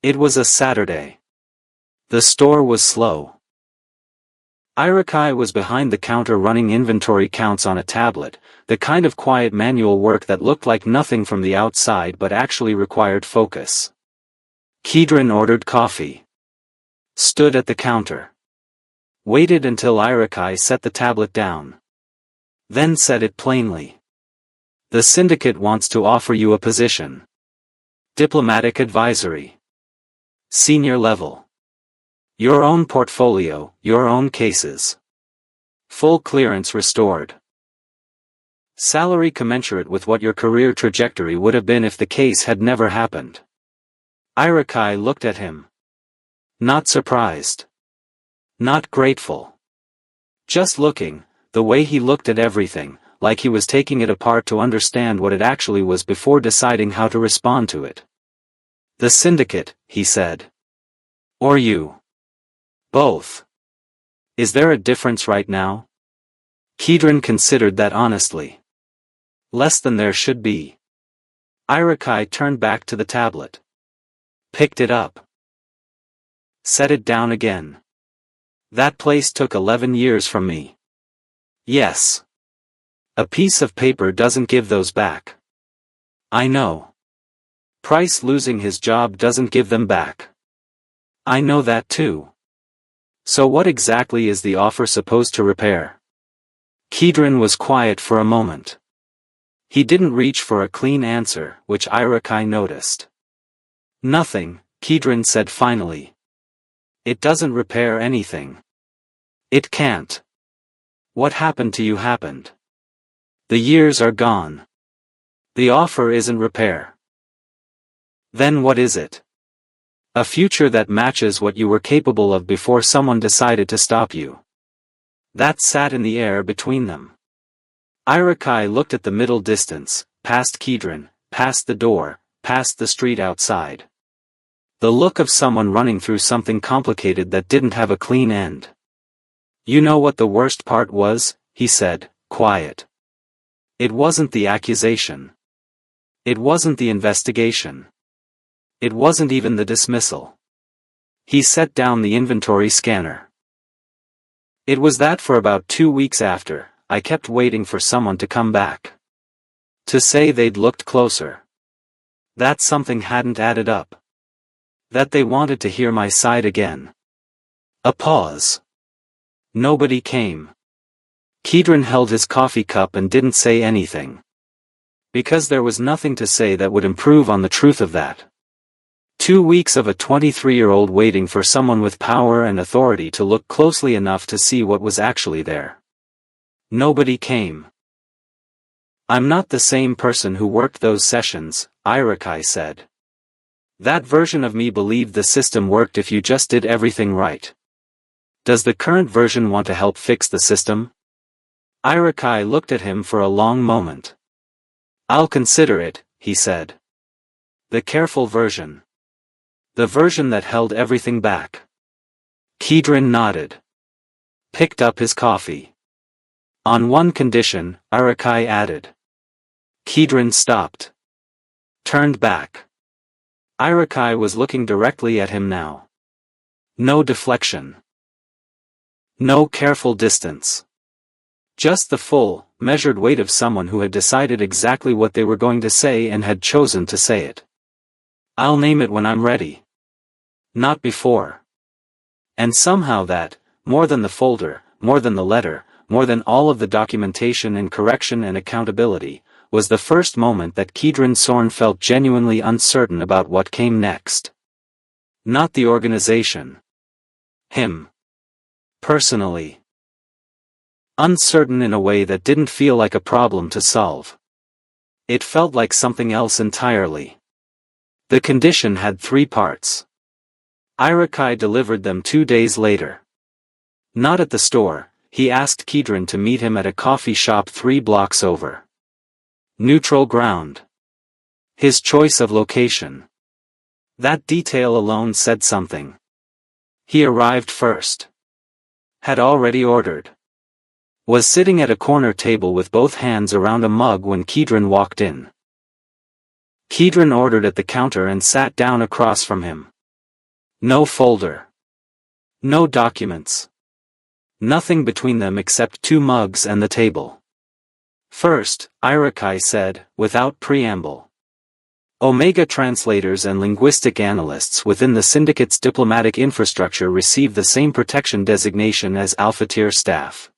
It was a Saturday. The store was slow. Irakai was behind the counter running inventory counts on a tablet, the kind of quiet manual work that looked like nothing from the outside but actually required focus. Kedron ordered coffee. Stood at the counter. Waited until Irakai set the tablet down. Then said it plainly. The syndicate wants to offer you a position. Diplomatic advisory. Senior level. Your own portfolio, your own cases. Full clearance restored. Salary commensurate with what your career trajectory would have been if the case had never happened. Irakai looked at him. Not surprised. Not grateful. Just looking, the way he looked at everything, like he was taking it apart to understand what it actually was before deciding how to respond to it. The syndicate, he said. Or you. Both. Is there a difference right now? Kedron considered that honestly. Less than there should be. Irakai turned back to the tablet. Picked it up. Set it down again. That place took 11 years from me. Yes. A piece of paper doesn't give those back. I know. Price losing his job doesn't give them back. I know that too. So what exactly is the offer supposed to repair? Kedron was quiet for a moment. He didn't reach for a clean answer, which Irakai noticed. Nothing, Kedron said finally. It doesn't repair anything. It can't. What happened to you happened. The years are gone. The offer isn't repair. Then what is it? A future that matches what you were capable of before someone decided to stop you. That sat in the air between them. Irakai looked at the middle distance, past Kedron, past the door, past the street outside. The look of someone running through something complicated that didn't have a clean end. You know what the worst part was, he said, quiet. It wasn't the accusation. It wasn't the investigation. It wasn't even the dismissal. He set down the inventory scanner. It was that for about 2 weeks after, I kept waiting for someone to come back. To say they'd looked closer. That something hadn't added up. That they wanted to hear my side again. A pause. Nobody came. Kedron held his coffee cup and didn't say anything. Because there was nothing to say that would improve on the truth of that. 2 weeks of a 23-year-old waiting for someone with power and authority to look closely enough to see what was actually there. Nobody came. I'm not the same person who worked those sessions, Irakai said. That version of me believed the system worked if you just did everything right. Does the current version want to help fix the system? Irakai looked at him for a long moment. I'll consider it, he said. The careful version. The version that held everything back. Kedron nodded. Picked up his coffee. On one condition, Irakai added. Kedron stopped. Turned back. Irakai was looking directly at him now. No deflection. No careful distance. Just the full, measured weight of someone who had decided exactly what they were going to say and had chosen to say it. I'll name it when I'm ready. Not before. And somehow that, more than the folder, more than the letter, more than all of the documentation and correction and accountability, was the first moment that Kedron Sorn felt genuinely uncertain about what came next. Not the organization. Him. Personally. Uncertain in a way that didn't feel like a problem to solve. It felt like something else entirely. The condition had 3 parts. Irakai delivered them 2 days later. Not at the store, he asked Kidron to meet him at a coffee shop 3 blocks over. Neutral ground. His choice of location. That detail alone said something. He arrived first. Had already ordered. Was sitting at a corner table with both hands around a mug when Kidron walked in. Kidron ordered at the counter and sat down across from him. No folder. No documents. Nothing between them except 2 mugs and the table. First, Irakai said, without preamble. Omega translators and linguistic analysts within the syndicate's diplomatic infrastructure receive the same protection designation as Alpha-tier staff.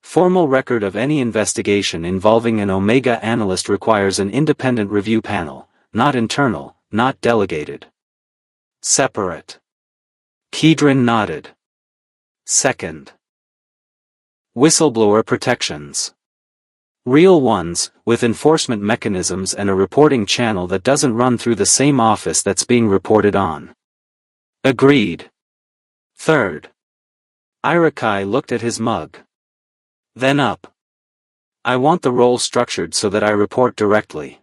Formal record of any investigation involving an Omega analyst requires an independent review panel, not internal, not delegated. Separate. Kidron nodded. Second. Whistleblower protections. Real ones, with enforcement mechanisms and a reporting channel that doesn't run through the same office that's being reported on. Agreed. Third. Irakai looked at his mug. Then up. I want the role structured so that I report directly.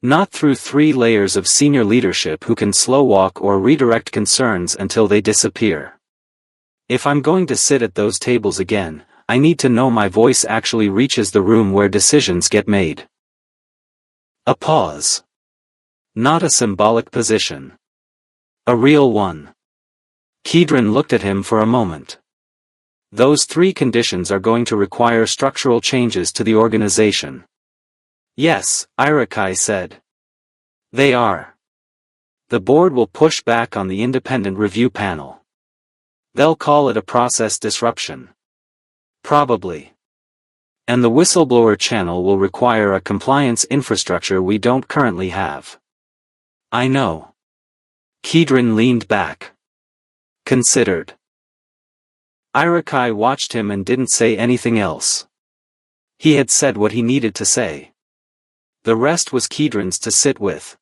Not through 3 layers of senior leadership who can slow walk or redirect concerns until they disappear. If I'm going to sit at those tables again, I need to know my voice actually reaches the room where decisions get made. A pause. Not a symbolic position. A real one. Kidron looked at him for a moment. Those 3 conditions are going to require structural changes to the organization. Yes, Irakai said. They are. The board will push back on the independent review panel. They'll call it a process disruption. Probably. And the whistleblower channel will require a compliance infrastructure we don't currently have. I know. Kidron leaned back. Considered. Irakai watched him and didn't say anything else. He had said what he needed to say. The rest was Kidron's to sit with.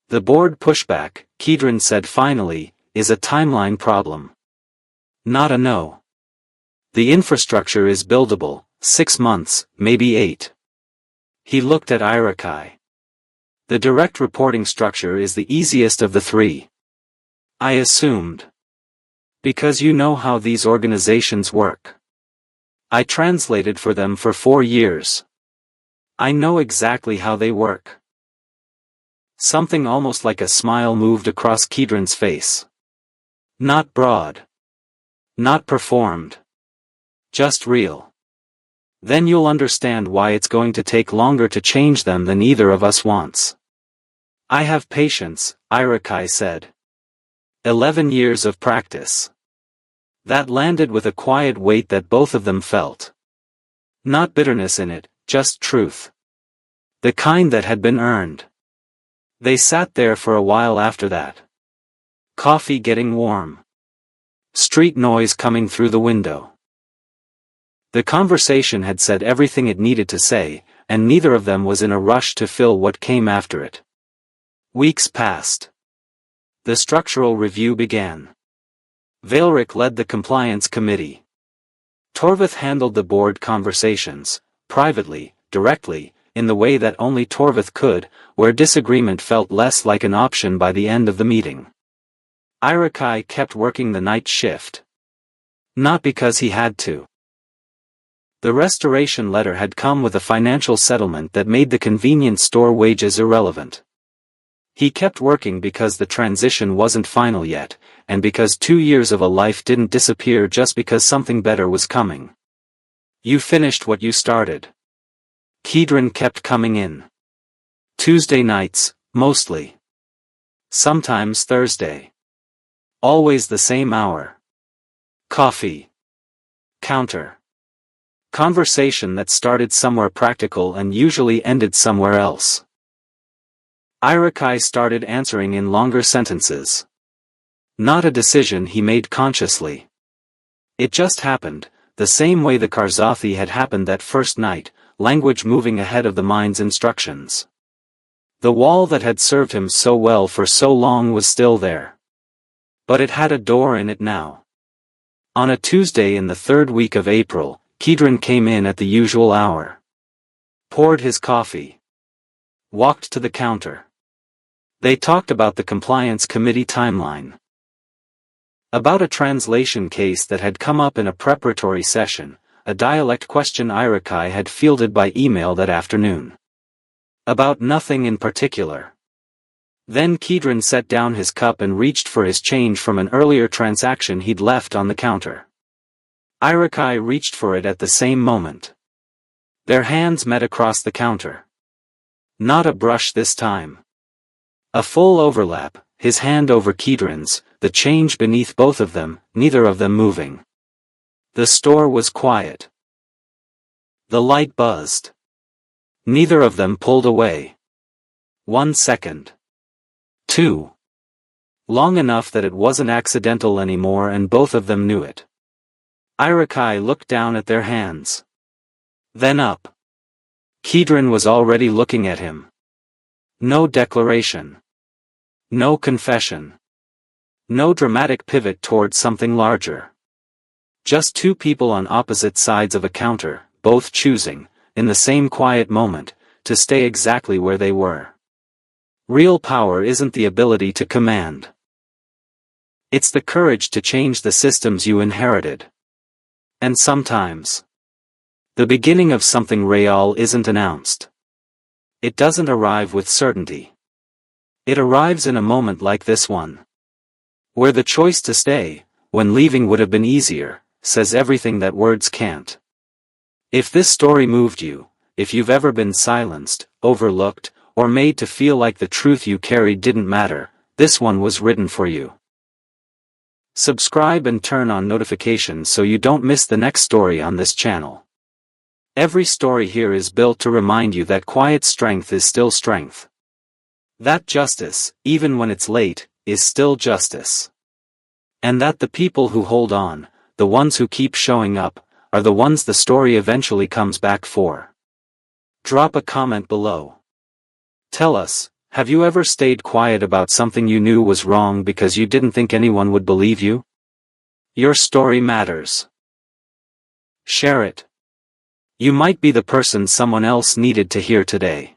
The board pushback, Kidron said finally, is a timeline problem. Not a no. The infrastructure is buildable, 6 months, maybe 8. He looked at Irakai. The direct reporting structure is the easiest of the 3. I assumed. Because you know how these organizations work. I translated for them for 4 years. I know exactly how they work. Something almost like a smile moved across Kidron's face. Not broad. Not performed. Just real. Then you'll understand why it's going to take longer to change them than either of us wants. I have patience, Irakai said. 11 years of practice. That landed with a quiet weight that both of them felt. Not bitterness in it, just truth. The kind that had been earned. They sat there for a while after that. Coffee getting warm. Street noise coming through the window. The conversation had said everything it needed to say, and neither of them was in a rush to fill what came after it. Weeks passed. The structural review began. Vailric led the compliance committee. Torvith handled the board conversations, privately, directly, in the way that only Torvith could, where disagreement felt less like an option by the end of the meeting. Irakai kept working the night shift. Not because he had to. The restoration letter had come with a financial settlement that made the convenience store wages irrelevant. He kept working because the transition wasn't final yet, and because 2 years of a life didn't disappear just because something better was coming. You finished what you started. Kidron kept coming in. Tuesday nights, mostly. Sometimes Thursday. Always the same hour. Coffee. Counter. Conversation that started somewhere practical and usually ended somewhere else. Irakai started answering in longer sentences. Not a decision he made consciously. It just happened, the same way the Karzathi had happened that first night, language moving ahead of the mind's instructions. The wall that had served him so well for so long was still there. But it had a door in it now. On a Tuesday in the third week of April, Kedron came in at the usual hour. Poured his coffee. Walked to the counter. They talked about the compliance committee timeline. About a translation case that had come up in a preparatory session, a dialect question Irakai had fielded by email that afternoon. About nothing in particular. Then Kedron set down his cup and reached for his change from an earlier transaction he'd left on the counter. Irakai reached for it at the same moment. Their hands met across the counter. Not a brush this time. A full overlap, his hand over Kedron's, the change beneath both of them, neither of them moving. The store was quiet. The light buzzed. Neither of them pulled away. 1 second. 2. Long enough that it wasn't accidental anymore and both of them knew it. Irakai looked down at their hands. Then up. Kedron was already looking at him. No declaration. No confession. No dramatic pivot towards something larger. Just two people on opposite sides of a counter, both choosing, in the same quiet moment, to stay exactly where they were. Real power isn't the ability to command. It's the courage to change the systems you inherited. And sometimes, the beginning of something real isn't announced. It doesn't arrive with certainty. It arrives in a moment like this one. Where the choice to stay, when leaving would have been easier, says everything that words can't. If this story moved you, if you've ever been silenced, overlooked, or made to feel like the truth you carried didn't matter, this one was written for you. Subscribe and turn on notifications so you don't miss the next story on this channel. Every story here is built to remind you that quiet strength is still strength. That justice, even when it's late, is still justice. And that the people who hold on, the ones who keep showing up, are the ones the story eventually comes back for. Drop a comment below. Tell us, have you ever stayed quiet about something you knew was wrong because you didn't think anyone would believe you? Your story matters. Share it. You might be the person someone else needed to hear today.